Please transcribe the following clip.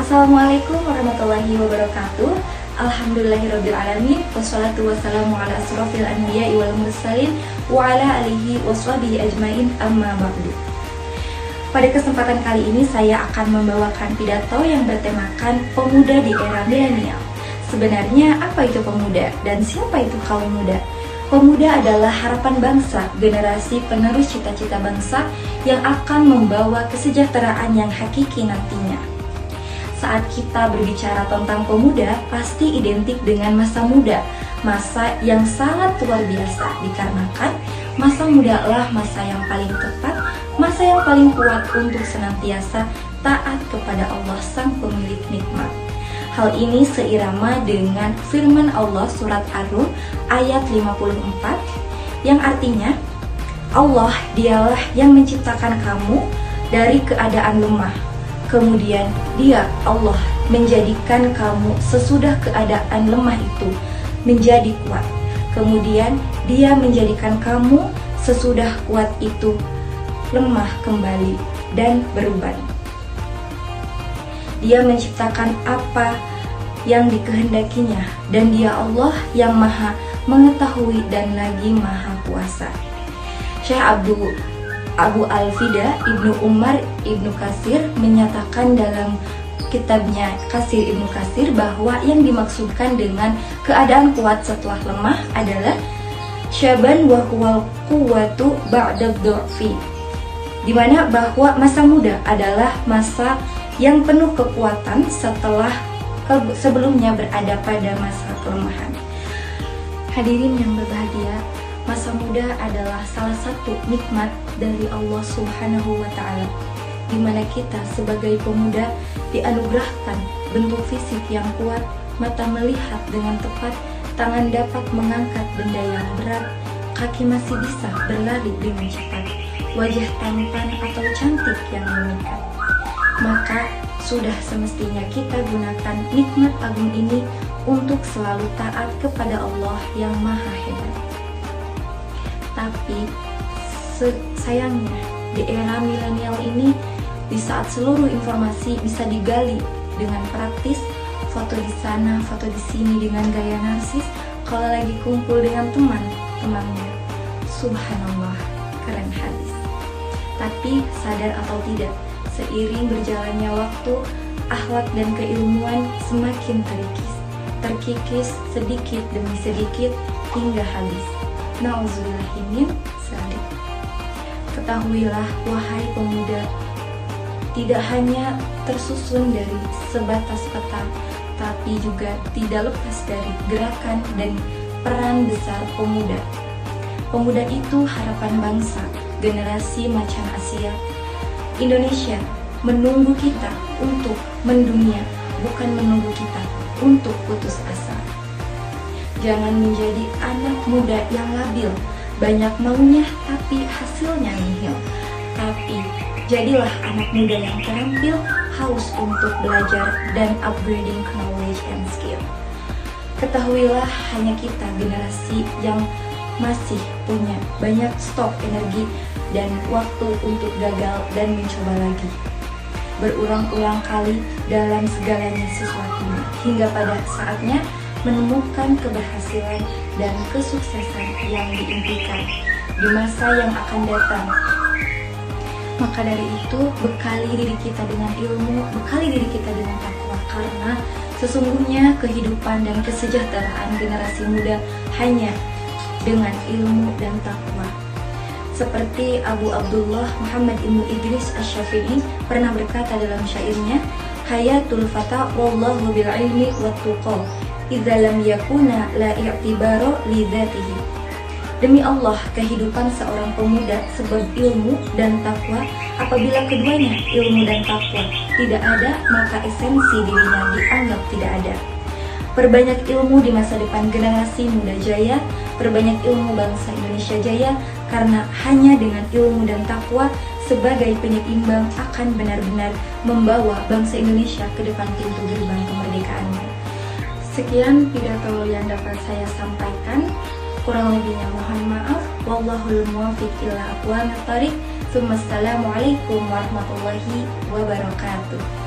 Assalamualaikum warahmatullahi wabarakatuh. Alhamdulillahirrabbilalamin. Wassalatu wassalamu ala asrofil anbiya'i wal mursalin wa ala alihi waswabihi ajmain amma ba'du. Pada kesempatan kali ini saya akan membawakan pidato yang bertemakan pemuda di era milenial. Sebenarnya apa itu pemuda dan siapa itu kaum muda? Pemuda adalah harapan bangsa, generasi penerus cita-cita bangsa yang akan membawa kesejahteraan yang hakiki nantinya. Saat kita berbicara tentang pemuda, pasti identik dengan masa muda, masa yang sangat luar biasa, dikarenakan masa muda adalah masa yang paling tepat, masa yang paling kuat untuk senantiasa taat kepada Allah Sang Pemilik Nikmat. Hal ini seirama dengan firman Allah surat Ar-Rum ayat 54 yang artinya, Allah dialah yang menciptakan kamu dari keadaan lemah. Kemudian Dia, Allah, menjadikan kamu sesudah keadaan lemah itu menjadi kuat. Kemudian Dia menjadikan kamu sesudah kuat itu lemah kembali dan beruban. Dia menciptakan apa yang dikehendakinya, dan Dia Allah yang maha mengetahui dan lagi maha kuasa. Syekh Abu Al-Fida Ibnu Umar Ibnu Katsir menyatakan dalam kitabnya Katsir Ibnu Katsir bahwa yang dimaksudkan dengan keadaan kuat setelah lemah adalah syaban wa huwal quwwatu ba'da dhu'fi, di mana bahwa masa muda adalah masa yang penuh kekuatan setelah sebelumnya berada pada masa kelemahan. Hadirin yang berbahagia, masa muda adalah salah satu nikmat dari Allah Subhanahu wa Ta'ala, di mana kita sebagai pemuda dianugerahkan bentuk fisik yang kuat, mata melihat dengan tepat, tangan dapat mengangkat benda yang berat, kaki masih bisa berlari dengan cepat, wajah tampan atau cantik yang memikat. Maka sudah semestinya kita gunakan nikmat agung ini untuk selalu taat kepada Allah yang maha hebat. Tapi sayangnya di era milenial ini, di saat seluruh informasi bisa digali dengan praktis, foto di sana, foto di sini dengan gaya narsis, kalau lagi kumpul dengan teman-temannya, subhanallah, keren hadis. Tapi sadar atau tidak, seiring berjalannya waktu, akhlak dan keilmuan semakin terkikis sedikit demi sedikit hingga habis. Nauzubillahi min dzalik. Ketahuilah wahai pemuda, tidak hanya tersusun dari sebatas peta, tapi juga tidak lepas dari gerakan dan peran besar pemuda. Pemuda itu harapan bangsa, generasi macan Asia. Indonesia menunggu kita untuk mendunia, bukan menunggu kita untuk putus asa. Jangan menjadi anak muda yang labil, banyak maunya tapi hasilnya nihil. Tapi jadilah anak muda yang terampil, haus untuk belajar dan upgrading knowledge and skill. Ketahuilah hanya kita generasi yang masih punya banyak stok energi dan waktu untuk gagal dan mencoba lagi, berulang-ulang kali dalam segalanya sesuatunya, hingga pada saatnya menemukan keberhasilan dan kesuksesan yang diimpikan di masa yang akan datang. Maka dari itu, bekali diri kita dengan ilmu, bekali diri kita dengan takwa, karena sesungguhnya kehidupan dan kesejahteraan generasi muda hanya dengan ilmu dan takwa. Seperti Abu Abdullah Muhammad Ibnu Idris Asy-Syafi'i pernah berkata dalam syairnya, hayatul fata wallahu bil ilmi wat tuqa idza lam yakuna la i'tibara li dzatihi. Demi Allah, kehidupan seorang pemuda sebab ilmu dan takwa. Apabila keduanya, ilmu dan takwa, tidak ada, maka esensi dirinya dianggap tidak ada. Perbanyak ilmu di masa depan generasi muda jaya, perbanyak ilmu bangsa Indonesia jaya, karena hanya dengan ilmu dan takwa sebagai penyeimbang akan benar-benar membawa bangsa Indonesia ke depan pintu gerbang kemerdekaannya. Sekian pidato yang dapat saya sampaikan. Kurang lebihnya mohon maaf. Wallahul muwaffiq ila aqwamit thoriq. Assalamualaikum warahmatullahi wabarakatuh.